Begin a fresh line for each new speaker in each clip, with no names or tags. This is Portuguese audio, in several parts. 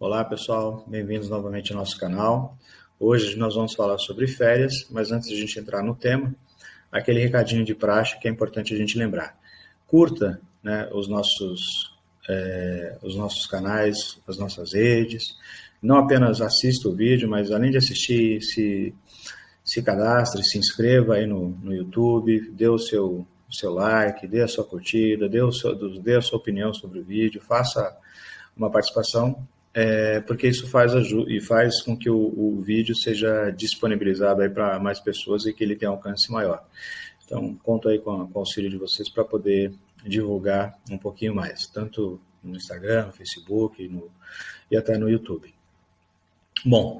Olá, pessoal, bem-vindos novamente ao nosso canal. Hoje nós vamos falar sobre férias, mas antes de a gente entrar no tema, aquele recadinho de praxe que é importante a gente lembrar. Curta, né, os nossos canais, as nossas redes, não apenas assista o vídeo, mas além de assistir, se cadastre, se inscreva aí no YouTube, dê o seu like, dê a sua curtida, dê a sua opinião sobre o vídeo, faça uma participação, porque isso faz com que o vídeo seja disponibilizado para mais pessoas e que ele tenha alcance maior. Então, conto aí com o auxílio de vocês para poder divulgar um pouquinho mais, tanto no Instagram, no Facebook e até no YouTube. Bom,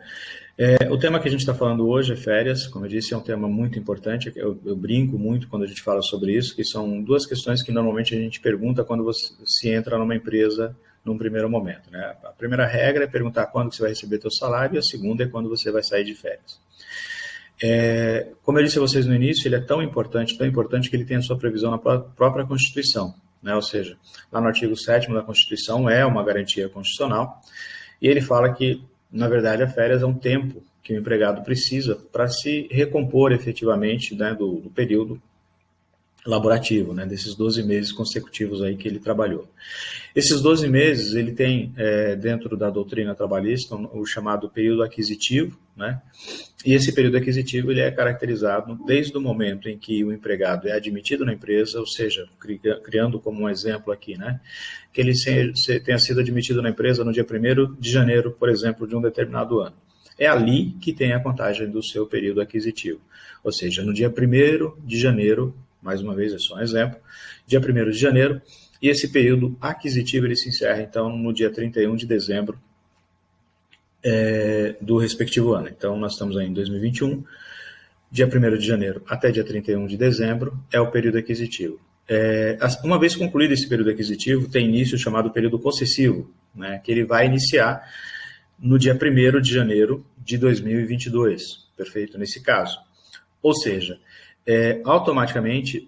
o tema que a gente está falando hoje é férias. Como eu disse, é um tema muito importante. Eu brinco muito quando a gente fala sobre isso, que são duas questões que normalmente a gente pergunta quando você se entra numa empresa num primeiro momento, né? A primeira regra é perguntar quando que você vai receber seu salário, e a segunda é quando você vai sair de férias. Como eu disse a vocês no início, ele é tão importante que ele tem a sua previsão na própria Constituição, né? Ou seja, lá no artigo 7º da Constituição é uma garantia constitucional, e ele fala que, na verdade, a férias é um tempo que o empregado precisa para se recompor efetivamente, né, do período laborativo, né, desses 12 meses consecutivos aí que ele trabalhou. Esses 12 meses, ele tem, dentro da doutrina trabalhista, o chamado período aquisitivo, né, e esse período aquisitivo ele é caracterizado desde o momento em que o empregado é admitido na empresa, ou seja, criando como um exemplo aqui, né, que ele tenha sido admitido na empresa no dia 1º de janeiro, por exemplo, de um determinado ano. É ali que tem a contagem do seu período aquisitivo, ou seja, no dia 1º de janeiro, mais uma vez, é só um exemplo, dia 1º de janeiro, e esse período aquisitivo ele se encerra, então, no dia 31 de dezembro do respectivo ano. Então, nós estamos aí em 2021, dia 1º de janeiro até dia 31 de dezembro é o período aquisitivo. Uma vez concluído esse período aquisitivo, tem início o chamado período concessivo, né, que ele vai iniciar no dia 1º de janeiro de 2022, perfeito? Nesse caso. Ou seja, automaticamente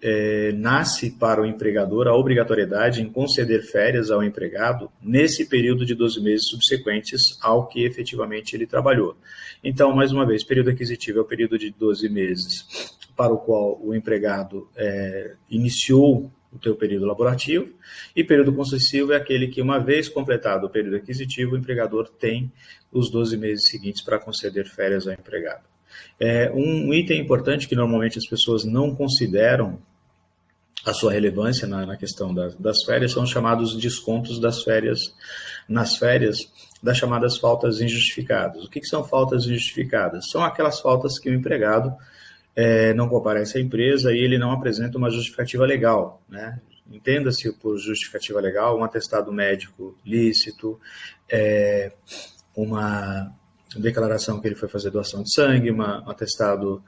nasce para o empregador a obrigatoriedade em conceder férias ao empregado nesse período de 12 meses subsequentes ao que efetivamente ele trabalhou. Então, mais uma vez, período aquisitivo é o período de 12 meses para o qual o empregado iniciou o teu período laborativo, e período concessivo é aquele que, uma vez completado o período aquisitivo, o empregador tem os 12 meses seguintes para conceder férias ao empregado. Um item importante que normalmente as pessoas não consideram a sua relevância na questão das férias são os chamados descontos das férias, nas férias, das chamadas faltas injustificadas. O que são faltas injustificadas? São aquelas faltas que o empregado não comparece à empresa e ele não apresenta uma justificativa legal, né? Entenda-se por justificativa legal um atestado médico lícito, uma declaração que ele foi fazer doação de sangue, um atestado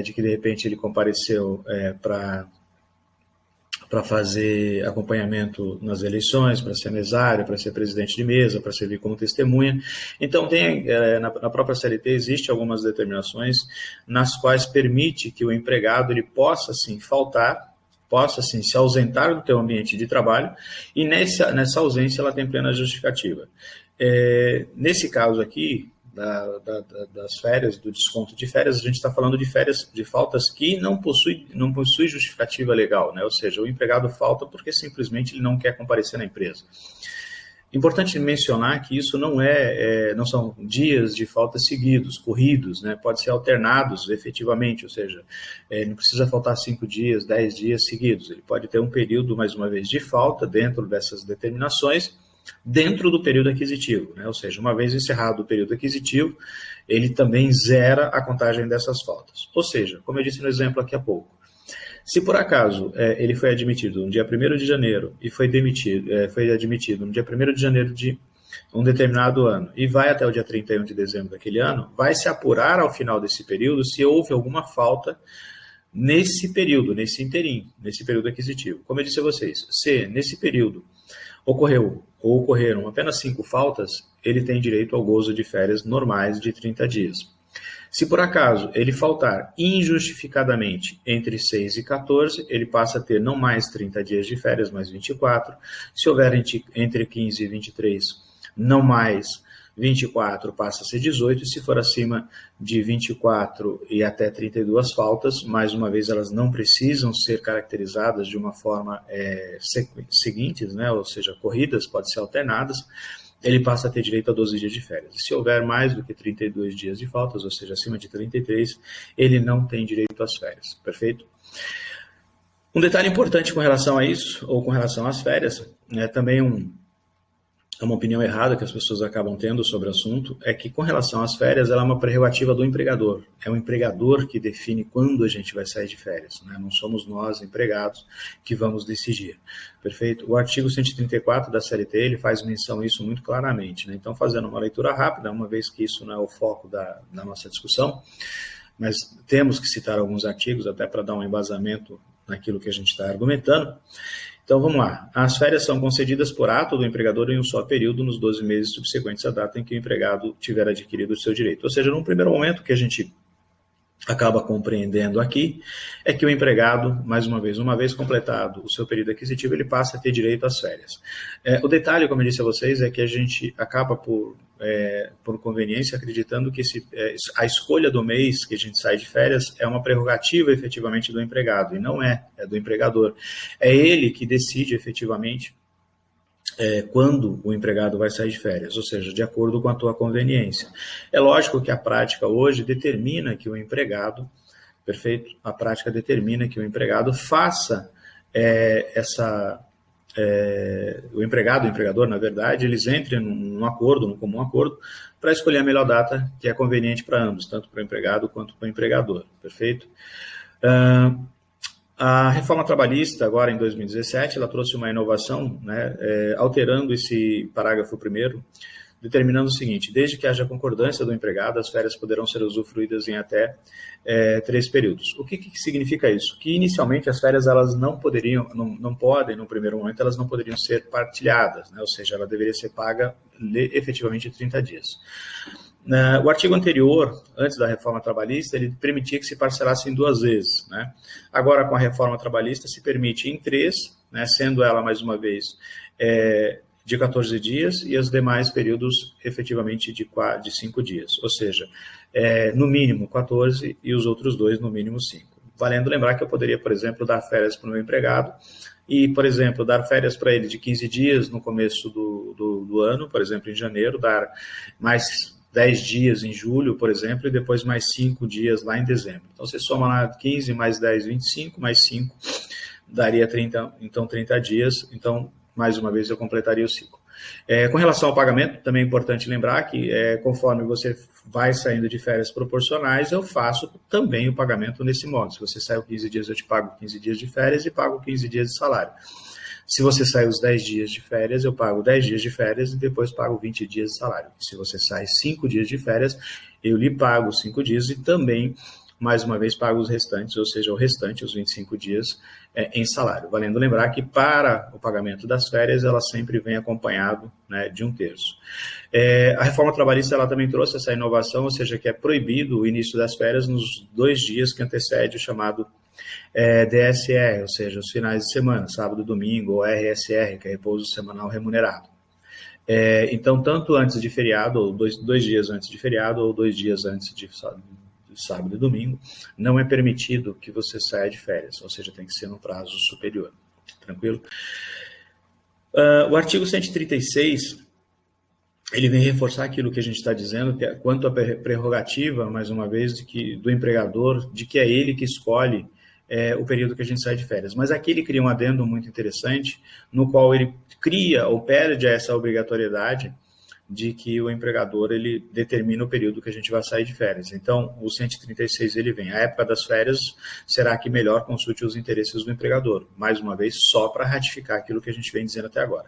de que de repente ele compareceu para fazer acompanhamento nas eleições, para ser mesário, para ser presidente de mesa, para servir como testemunha. Então, na própria CLT existe algumas determinações nas quais permite que o empregado ele possa, sim, faltar, possa, sim, se ausentar do teu ambiente de trabalho, e nessa ausência ela tem plena justificativa. Nesse caso aqui, das férias, do desconto de férias, a gente está falando de férias, de faltas que não possui justificativa legal, né? Ou seja, o empregado falta porque simplesmente ele não quer comparecer na empresa. Importante mencionar que isso não são dias de falta seguidos, corridos, né? Pode ser alternados efetivamente, ou seja, não precisa faltar 5 dias, 10 dias seguidos. Ele pode ter um período, mais uma vez, de falta dentro dessas determinações, dentro do período aquisitivo, né? Ou seja, uma vez encerrado o período aquisitivo, ele também zera a contagem dessas faltas. Ou seja, como eu disse no exemplo aqui há pouco, se por acaso ele foi admitido no dia 1º de janeiro e foi admitido no dia 1º de janeiro de um determinado ano e vai até o dia 31 de dezembro daquele ano, vai se apurar ao final desse período se houve alguma falta nesse período, nesse interim, nesse período aquisitivo. Como eu disse a vocês, se nesse período ocorreram apenas 5 faltas, ele tem direito ao gozo de férias normais de 30 dias. Se por acaso ele faltar injustificadamente entre 6 e 14, ele passa a ter não mais 30 dias de férias, mas 24. Se houver entre 15 e 23, não mais 24 passa a ser 18, e se for acima de 24 e até 32 faltas, mais uma vez, elas não precisam ser caracterizadas de uma forma seguintes, né? Ou seja, corridas, podem ser alternadas, ele passa a ter direito a 12 dias de férias. E se houver mais do que 32 dias de faltas, ou seja, acima de 33, ele não tem direito às férias, perfeito? Um detalhe importante com relação a isso, ou com relação às férias, também é uma opinião errada que as pessoas acabam tendo sobre o assunto, é que com relação às férias, ela é uma prerrogativa do empregador. É o empregador que define quando a gente vai sair de férias, né? Não somos nós, empregados, que vamos decidir, perfeito? O artigo 134 da CLT, ele faz menção a isso muito claramente, né? Então, fazendo uma leitura rápida, uma vez que isso não é o foco da nossa discussão, mas temos que citar alguns artigos até para dar um embasamento naquilo que a gente está argumentando. Então, vamos lá. As férias são concedidas por ato do empregador em um só período, nos 12 meses subsequentes à data em que o empregado tiver adquirido o seu direito. Ou seja, num primeiro momento, o que a gente acaba compreendendo aqui é que o empregado, mais uma vez completado o seu período aquisitivo, ele passa a ter direito às férias. O detalhe, como eu disse a vocês, é que a gente acaba por conveniência, acreditando que a escolha do mês que a gente sai de férias é uma prerrogativa efetivamente do empregado, e não é do empregador. É ele que decide efetivamente quando o empregado vai sair de férias, ou seja, de acordo com a tua conveniência. É lógico que a prática hoje determina que o empregado, perfeito? A prática determina que o empregado faça o empregado e o empregador, na verdade, eles entrem num acordo, num comum acordo, para escolher a melhor data que é conveniente para ambos, tanto para o empregado quanto para o empregador, perfeito? A reforma trabalhista, agora em 2017, ela trouxe uma inovação, né, alterando esse parágrafo 1º, determinando o seguinte: desde que haja concordância do empregado, as férias poderão ser usufruídas em até 3 períodos. O que significa isso? Que inicialmente as férias elas não podem, no primeiro momento, elas não poderiam ser partilhadas, né, ou seja, ela deveria ser paga efetivamente 30 dias. O artigo anterior, antes da reforma trabalhista, ele permitia que se parcelasse em 2 vezes, né? Agora, com a reforma trabalhista, se permite em 3, né, sendo ela, mais uma vez, de 14 dias e os demais períodos, efetivamente, de 5 dias. Ou seja, no mínimo 14 e os outros 2, no mínimo 5. Valendo lembrar que eu poderia, por exemplo, dar férias para o meu empregado e, por exemplo, dar férias para ele de 15 dias no começo do ano, por exemplo, em janeiro, dar mais 10 dias em julho, por exemplo, e depois mais 5 dias lá em dezembro. Então, você soma lá 15, mais 10, 25, mais 5, daria 30, então 30 dias. Então, mais uma vez, eu completaria o ciclo. Com relação ao pagamento, também é importante lembrar que, conforme você vai saindo de férias proporcionais, eu faço também o pagamento nesse modo. Se você saiu 15 dias, eu te pago 15 dias de férias e pago 15 dias de salário. Se você sai os 10 dias de férias, eu pago 10 dias de férias e depois pago 20 dias de salário. Se você sai 5 dias de férias, eu lhe pago 5 dias e também, mais uma vez, pago os restantes, ou seja, o restante, os 25 dias, em salário. Valendo lembrar que para o pagamento das férias, ela sempre vem acompanhado, né, de 1/3. A reforma trabalhista ela também trouxe essa inovação, ou seja, que é proibido o início das férias nos 2 dias que antecede o chamado DSR, ou seja, os finais de semana, sábado e domingo, ou RSR, que é repouso semanal remunerado. Então, tanto antes de feriado, ou 2 dias antes de feriado, ou 2 dias antes de sábado e domingo, não é permitido que você saia de férias, ou seja, tem que ser no prazo superior. Tranquilo? O artigo 136, ele vem reforçar aquilo que a gente está dizendo, que é quanto à prerrogativa, mais uma vez, do empregador, de que é ele que escolhe o período que a gente sai de férias. Mas aqui ele cria um adendo muito interessante, no qual ele cria ou perde essa obrigatoriedade de que o empregador ele determina o período que a gente vai sair de férias. Então, o 136 ele vem. A época das férias será que melhor consulte os interesses do empregador. Mais uma vez, só para ratificar aquilo que a gente vem dizendo até agora.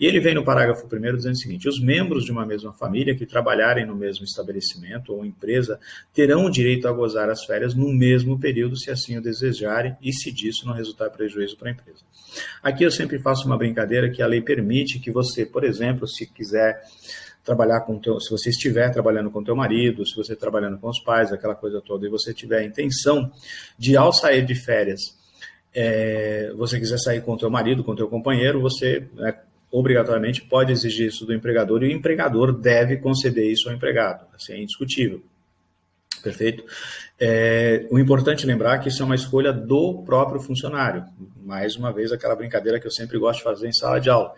E ele vem no parágrafo 1º dizendo o seguinte: os membros de uma mesma família que trabalharem no mesmo estabelecimento ou empresa terão o direito a gozar as férias no mesmo período, se assim o desejarem, e se disso não resultar prejuízo para a empresa. Aqui eu sempre faço uma brincadeira que a lei permite que você, por exemplo, se quiser trabalhar se você estiver trabalhando com teu marido, se você trabalhando com os pais, aquela coisa toda, e você tiver a intenção de, ao sair de férias, você quiser sair com teu marido, com teu companheiro, você obrigatoriamente pode exigir isso do empregador e o empregador deve conceder isso ao empregado, assim, é indiscutível. Perfeito? O importante é lembrar que isso é uma escolha do próprio funcionário. Mais uma vez, aquela brincadeira que eu sempre gosto de fazer em sala de aula.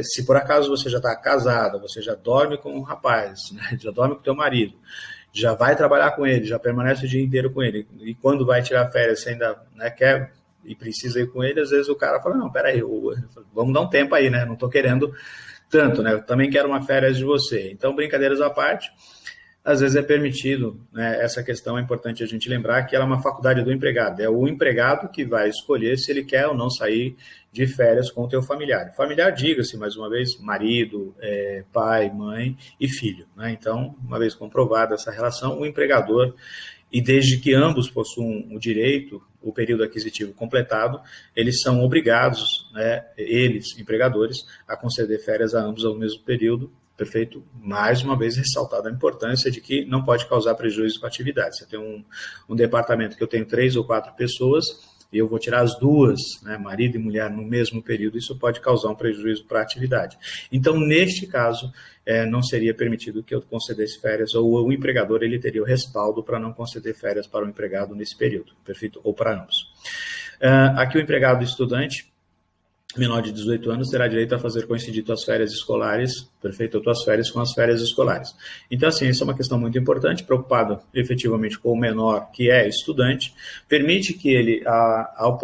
Se por acaso você já está casada, você já dorme com um rapaz, né, já dorme com o teu marido, já vai trabalhar com ele, já permanece o dia inteiro com ele, e quando vai tirar férias, você ainda, né, quer e precisa ir com ele, às vezes o cara fala, não, peraí, vamos dar um tempo aí, né, não estou querendo tanto, né, eu também quero uma férias de você. Então, brincadeiras à parte, às vezes é permitido, né, essa questão é importante a gente lembrar que ela é uma faculdade do empregado, é o empregado que vai escolher se ele quer ou não sair de férias com o teu familiar. Familiar, diga-se, mais uma vez, marido, pai, mãe e filho, né? Então, uma vez comprovada essa relação, o empregador, e desde que ambos possuam o direito, o período aquisitivo completado, eles são obrigados, né, eles, empregadores, a conceder férias a ambos ao mesmo período. Perfeito? Mais uma vez ressaltada a importância de que não pode causar prejuízo para a atividade. Você tem um departamento que eu tenho 3 ou 4 pessoas e eu vou tirar as duas, né, marido e mulher, no mesmo período, isso pode causar um prejuízo para a atividade. Então, neste caso, não seria permitido que eu concedesse férias, ou o empregador ele teria o respaldo para não conceder férias para o empregado nesse período, perfeito? Ou para ambos. Aqui o empregado estudante, menor de 18 anos, terá direito a fazer coincidir tuas férias escolares, perfeito? Ou tuas férias com as férias escolares. Então, assim, isso é uma questão muito importante, preocupado efetivamente com o menor que é estudante, permite que ele, ao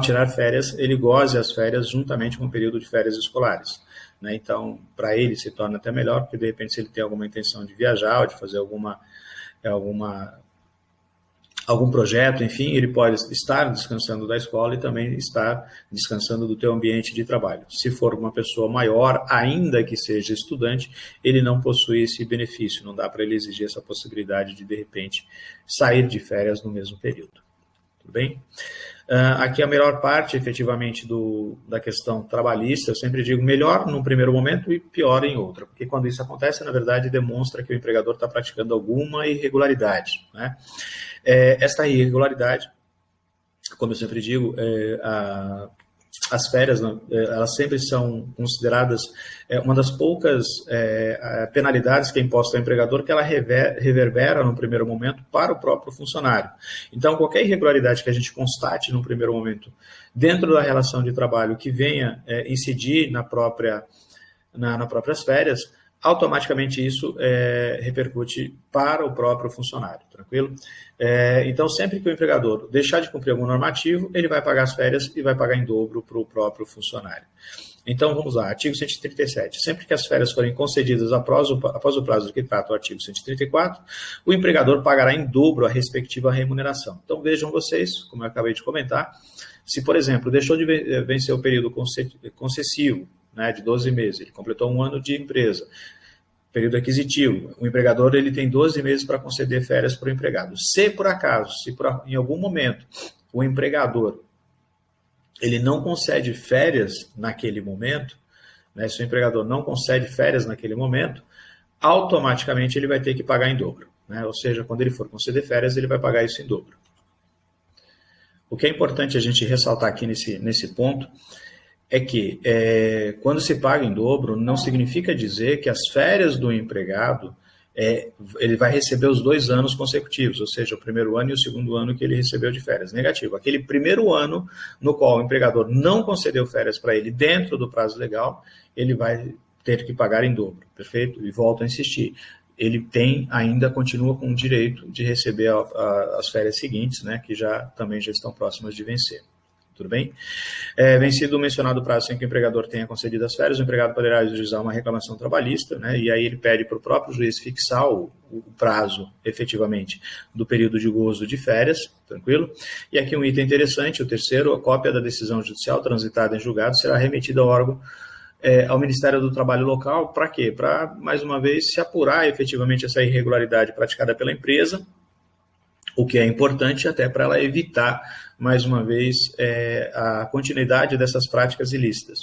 tirar férias, ele goze as férias juntamente com o período de férias escolares, né? Então, para ele se torna até melhor, porque de repente se ele tem alguma intenção de viajar ou de fazer algum projeto, enfim, ele pode estar descansando da escola e também estar descansando do teu ambiente de trabalho. Se for uma pessoa maior, ainda que seja estudante, ele não possui esse benefício, não dá para ele exigir essa possibilidade de repente, sair de férias no mesmo período. Tudo bem? Aqui a melhor parte, efetivamente, da questão trabalhista, eu sempre digo melhor num primeiro momento e pior em outra, porque quando isso acontece, na verdade, demonstra que o empregador está praticando alguma irregularidade, né? Esta irregularidade, como eu sempre digo, as férias, elas sempre são consideradas uma das poucas penalidades que é imposta ao empregador que ela reverbera no primeiro momento para o próprio funcionário. Então, qualquer irregularidade que a gente constate no primeiro momento dentro da relação de trabalho que venha incidir nas próprias férias, automaticamente isso repercute para o próprio funcionário, tranquilo? Então, sempre que o empregador deixar de cumprir algum normativo, ele vai pagar as férias e vai pagar em dobro para o próprio funcionário. Então, vamos lá, artigo 137. Sempre que as férias forem concedidas após o prazo que trata o artigo 134, o empregador pagará em dobro a respectiva remuneração. Então, vejam vocês, como eu acabei de comentar, se, por exemplo, deixou de vencer o período concessivo, né, de 12 meses, ele completou 1 ano de empresa, período aquisitivo, o empregador ele tem 12 meses para conceder férias para o empregado. Se por acaso, em algum momento, o empregador ele não concede férias naquele momento, né, se o empregador não concede férias naquele momento, automaticamente ele vai ter que pagar em dobro, né? Ou seja, quando ele for conceder férias, ele vai pagar isso em dobro. O que é importante a gente ressaltar aqui nesse ponto é que quando se paga em dobro, não significa dizer que as férias do empregado, ele vai receber os 2 anos consecutivos, ou seja, o primeiro ano e o segundo ano que ele recebeu de férias. Negativo. Aquele primeiro ano no qual o empregador não concedeu férias para ele dentro do prazo legal, ele vai ter que pagar em dobro, perfeito? E volto a insistir. Ele continua com o direito de receber as férias seguintes, né, que também já estão próximas de vencer. Tudo bem? Vencido o mencionado prazo sem que o empregador tenha concedido as férias, o empregado poderá ajuizar uma reclamação trabalhista, né, e aí ele pede para o próprio juiz fixar o prazo, efetivamente, do período de gozo de férias, tranquilo? E aqui um item interessante, o terceiro, a cópia da decisão judicial transitada em julgado será remetida ao órgão, ao Ministério do Trabalho local, para quê? Para, mais uma vez, se apurar efetivamente essa irregularidade praticada pela empresa, o que é importante até para ela evitar, mais uma vez, a continuidade dessas práticas ilícitas.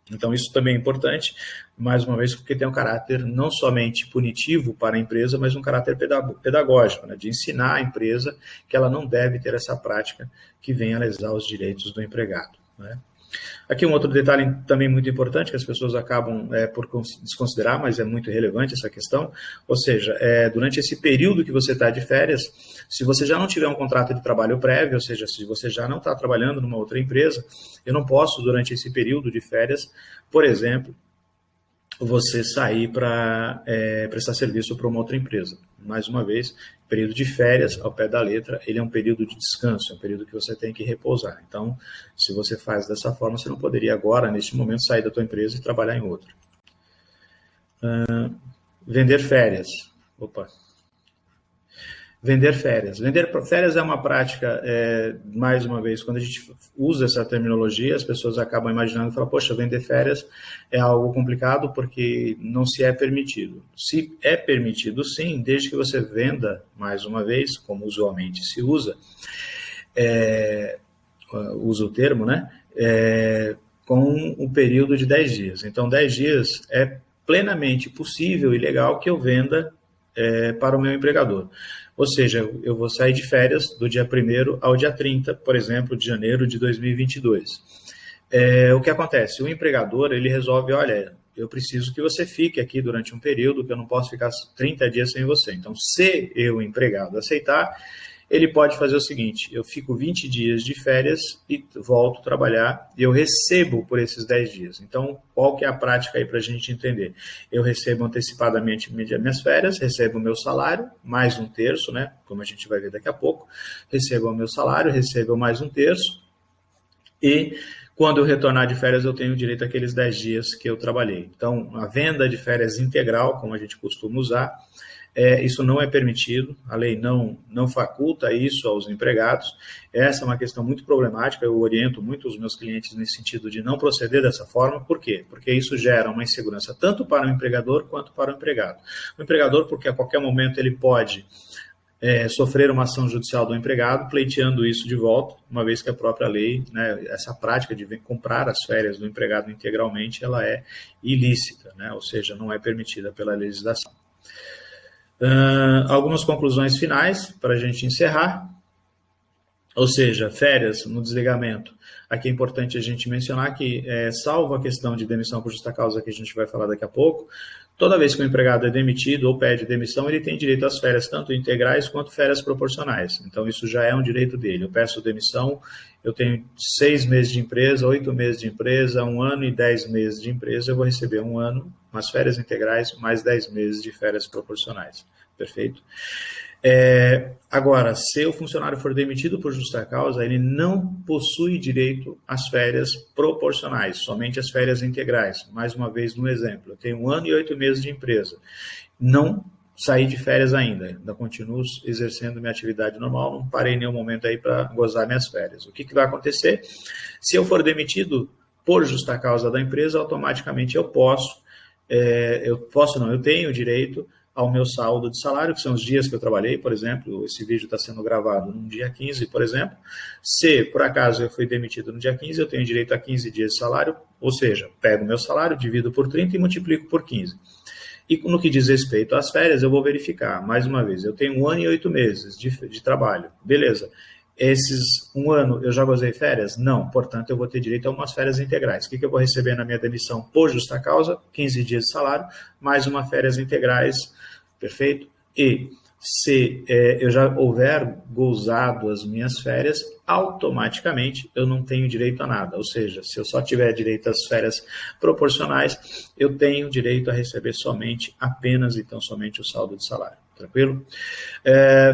Então, isso também é importante, mais uma vez, porque tem um caráter não somente punitivo para a empresa, mas um caráter pedagógico, né, de ensinar a empresa que ela não deve ter essa prática que venha a lesar os direitos do empregado, né? Aqui um outro detalhe também muito importante, que as pessoas acabam por desconsiderar, mas é muito relevante essa questão, ou seja, durante esse período que você está de férias, se você já não tiver um contrato de trabalho prévio, ou seja, se você já não está trabalhando numa outra empresa, eu não posso, durante esse período de férias, por exemplo, você sair para prestar serviço para uma outra empresa. Mais uma vez, período de férias, ao pé da letra, ele é um período de descanso, é um período que você tem que repousar. Então, se você faz dessa forma, você não poderia agora, neste momento, sair da tua empresa e trabalhar em outra. Vender férias. Vender férias. Vender férias é uma prática, mais uma vez, quando a gente usa essa terminologia, as pessoas acabam imaginando e falam, poxa, vender férias é algo complicado porque não se é permitido. Se é permitido, sim, desde que você venda, mais uma vez, como usualmente se usa, usa o termo, né? Com um período de 10 dias. Então, 10 dias é plenamente possível e legal que eu venda para o meu empregador. Ou seja, eu vou sair de férias do dia 1º ao dia 30, por exemplo, de janeiro de 2022. O que acontece? O empregador, ele resolve, olha, eu preciso que você fique aqui durante um período, que eu não posso ficar 30 dias sem você. Então, se eu, empregado, aceitar, ele pode fazer o seguinte, eu fico 20 dias de férias e volto a trabalhar e eu recebo por esses 10 dias. Então, qual que é a prática aí para a gente entender? Eu recebo antecipadamente minhas férias, recebo o meu salário, mais um terço, né? Como a gente vai ver daqui a pouco, recebo o meu salário, recebo mais um terço e quando eu retornar de férias, eu tenho direito àqueles 10 dias que eu trabalhei. Então, a venda de férias integral, como a gente costuma usar, isso não é permitido, a lei não faculta isso aos empregados. Essa é uma questão muito problemática, eu oriento muito os meus clientes nesse sentido de não proceder dessa forma. Por quê? Porque isso gera uma insegurança tanto para o empregador quanto para o empregado. O empregador, porque a qualquer momento ele pode sofrer uma ação judicial do empregado, pleiteando isso de volta, uma vez que a própria lei, né, essa prática de comprar as férias do empregado integralmente, ela é ilícita, né, ou seja, não é permitida pela legislação. Algumas conclusões finais para a gente encerrar, ou seja, férias no desligamento. Aqui é importante a gente mencionar que, salvo a questão de demissão por justa causa, que a gente vai falar daqui a pouco, toda vez que o empregado é demitido ou pede demissão, ele tem direito às férias tanto integrais quanto férias proporcionais. Então, isso já é um direito dele. Eu peço demissão, eu tenho 6 meses de empresa, 8 meses de empresa, 1 ano e 10 meses de empresa, eu vou receber 1 ano, umas férias integrais, mais 10 meses de férias proporcionais. Perfeito? Agora, se o funcionário for demitido por justa causa, ele não possui direito às férias proporcionais, somente as férias integrais. Mais uma vez, no exemplo, eu tenho 1 ano e 8 meses de empresa, não saí de férias ainda continuo exercendo minha atividade normal, não parei em nenhum momento aí para gozar minhas férias. O que vai acontecer? Se eu for demitido por justa causa da empresa, automaticamente eu tenho direito ao meu saldo de salário, que são os dias que eu trabalhei, por exemplo, esse vídeo está sendo gravado no dia 15, por exemplo. Se, por acaso, eu fui demitido no dia 15, eu tenho direito a 15 dias de salário, ou seja, pego o meu salário, divido por 30 e multiplico por 15. E no que diz respeito às férias, eu vou verificar, mais uma vez, eu tenho 1 ano e 8 meses de trabalho, beleza. Esses 1 ano eu já gozei férias? Não, portanto, eu vou ter direito a umas férias integrais. O que eu vou receber na minha demissão por justa causa? 15 dias de salário, mais uma férias integrais, perfeito? E se eu já houver gozado as minhas férias, automaticamente eu não tenho direito a nada. Ou seja, se eu só tiver direito às férias proporcionais, eu tenho direito a receber apenas somente o saldo de salário. Tranquilo?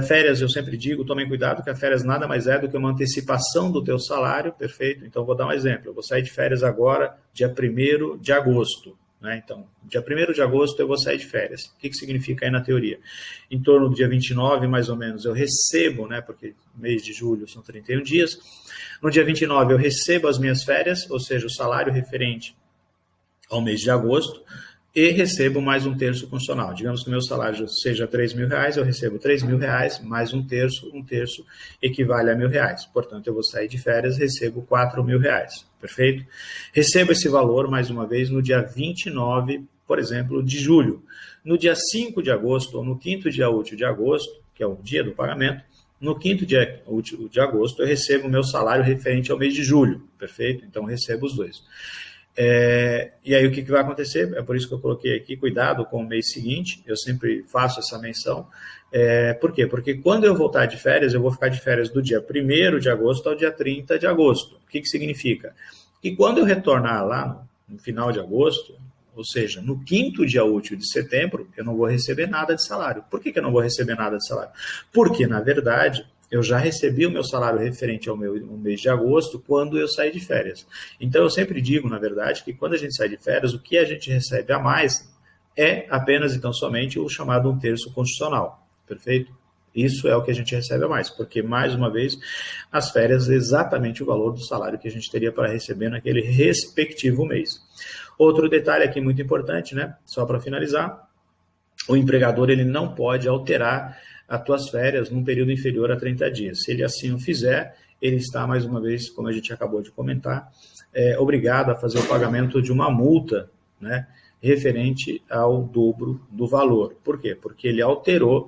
Férias, eu sempre digo, tomem cuidado que a férias nada mais é do que uma antecipação do teu salário, perfeito? Então, vou dar um exemplo. Eu vou sair de férias agora, dia 1º de agosto. Né? Então, dia 1º de agosto eu vou sair de férias. O que significa aí na teoria? Em torno do dia 29, mais ou menos, eu recebo, né, porque mês de julho são 31 dias, no dia 29 eu recebo as minhas férias, ou seja, o salário referente ao mês de agosto, e recebo mais um terço funcional. Digamos que o meu salário seja R$3.000, eu recebo R$3.000, mais um terço equivale a R$1.000. Portanto, eu vou sair de férias e recebo R$4.000, perfeito? Recebo esse valor, mais uma vez, no dia 29, por exemplo, de julho. No dia 5 de agosto, ou no 5º dia útil de agosto, que é o dia do pagamento, No quinto dia útil de agosto, eu recebo o meu salário referente ao mês de julho, perfeito? Então, recebo os dois. E aí, o que vai acontecer? É por isso que eu coloquei aqui, cuidado com o mês seguinte, eu sempre faço essa menção. Por quê? Porque quando eu voltar de férias, eu vou ficar de férias do dia 1º de agosto ao dia 30 de agosto. O que significa? Que quando eu retornar lá no final de agosto, ou seja, no quinto dia útil de setembro, eu não vou receber nada de salário. Por que eu não vou receber nada de salário? Porque, na verdade, eu já recebi o meu salário referente ao meu mês de agosto quando eu saí de férias. Então, eu sempre digo, na verdade, que quando a gente sai de férias, o que a gente recebe a mais é apenas, então, somente o chamado 1/3 constitucional. Perfeito? Isso é o que a gente recebe a mais, porque, mais uma vez, as férias é exatamente o valor do salário que a gente teria para receber naquele respectivo mês. Outro detalhe aqui muito importante, né? Só para finalizar, o empregador ele não pode alterar as tuas férias num período inferior a 30 dias. Se ele assim o fizer, ele está, mais uma vez, como a gente acabou de comentar, obrigado a fazer o pagamento de uma multa, né, referente ao dobro do valor. Por quê? Porque ele alterou,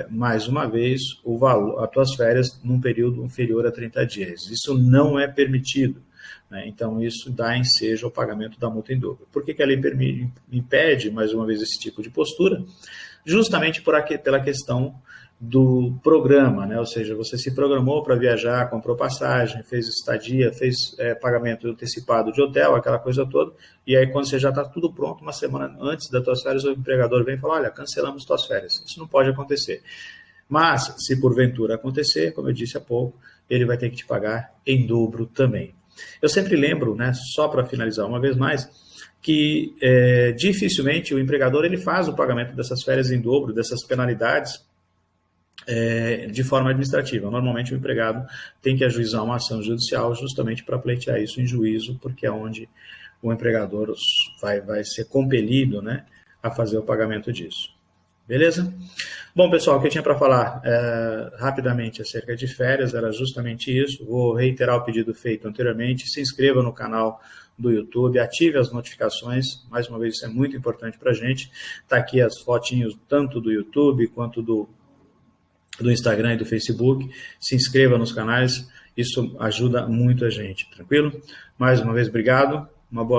mais uma vez, o valor, as tuas férias num período inferior a 30 dias. Isso não é permitido. Então, isso dá ensejo ao pagamento da multa em dobro. Por que a lei impede, mais uma vez, esse tipo de postura? Justamente pela questão do programa, né? Ou seja, você se programou para viajar, comprou passagem, fez estadia, fez pagamento antecipado de hotel, aquela coisa toda, e aí quando você já está tudo pronto, uma semana antes das tuas férias, o empregador vem e fala, olha, cancelamos tuas férias. Isso não pode acontecer. Mas, se porventura acontecer, como eu disse há pouco, ele vai ter que te pagar em dobro também. Eu sempre lembro, né, só para finalizar uma vez mais, que dificilmente o empregador ele faz o pagamento dessas férias em dobro, dessas penalidades, de forma administrativa. Normalmente o empregado tem que ajuizar uma ação judicial justamente para pleitear isso em juízo, porque é onde o empregador vai ser compelido, né, a fazer o pagamento disso. Beleza? Bom, pessoal, o que eu tinha para falar rapidamente acerca de férias era justamente isso. Vou reiterar o pedido feito anteriormente. Se inscreva no canal do YouTube, ative as notificações. Mais uma vez, isso é muito importante para a gente. Está aqui as fotinhos tanto do YouTube quanto do Instagram e do Facebook. Se inscreva nos canais. Isso ajuda muito a gente. Tranquilo? Mais uma vez, obrigado. Uma boa